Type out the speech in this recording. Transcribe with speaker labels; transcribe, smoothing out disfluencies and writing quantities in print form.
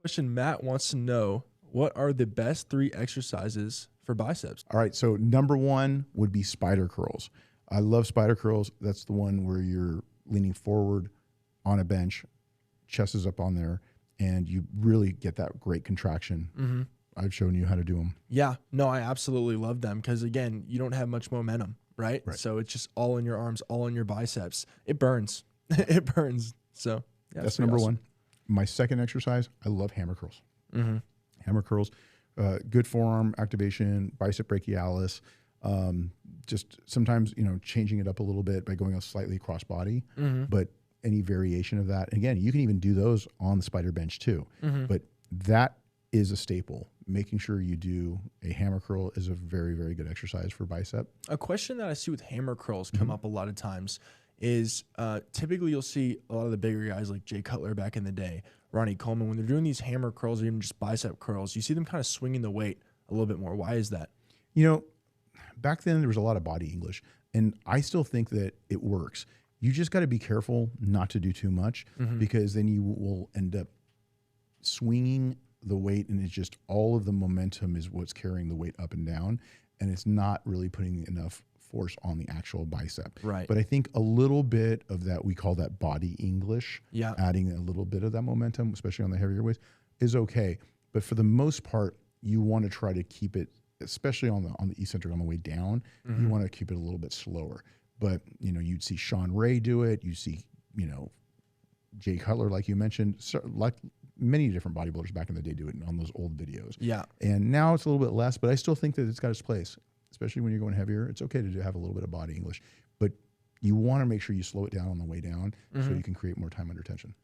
Speaker 1: Question: Matt wants to know, what are the best 3 exercises for biceps?
Speaker 2: All right, so number 1 would be spider curls. I love spider curls. That's the one where you're leaning forward on a bench, chest is up on there, and you really get that great contraction. I've shown you how to do them.
Speaker 1: Yeah, no, I absolutely love them because, again, you don't have much momentum, right? So it's just all in your arms, all in your biceps. It burns. It burns. So yeah,
Speaker 2: that's number 1. My second exercise, I love hammer curls. Hammer curls, good forearm activation, bicep brachialis. Just sometimes, changing it up a little bit by going slightly cross body, but any variation of that. Again, you can even do those on the spider bench too, but that is a staple. Making sure you do a hammer curl is a very, very good exercise for bicep.
Speaker 1: A question that I see with hammer curls come up a lot of times is typically you'll see a lot of the bigger guys like Jay Cutler back in the day, Ronnie Coleman, when they're doing these hammer curls or even just bicep curls, you see them kind of swinging the weight a little bit more. Why is that?
Speaker 2: Back then there was a lot of body English, and I still think that it works. You just got to be careful not to do too much, because then you will end up swinging the weight, and it's just all of the momentum is what's carrying the weight up and down, and it's not really putting enough force on the actual bicep.
Speaker 1: Right.
Speaker 2: But I think a little bit of that, we call that body English, adding a little bit of that momentum, especially on the heavier weights, is okay. But for the most part, you want to try to keep it, especially on the eccentric on the way down, you want to keep it a little bit slower. But, you'd see Sean Ray do it. You see, Jay Cutler, like you mentioned, like many different bodybuilders back in the day do it on those old videos.
Speaker 1: Yeah.
Speaker 2: And now it's a little bit less, but I still think that it's got its place, especially when you're going heavier. It's okay to have a little bit of body English, but you want to make sure you slow it down on the way down so you can create more time under tension.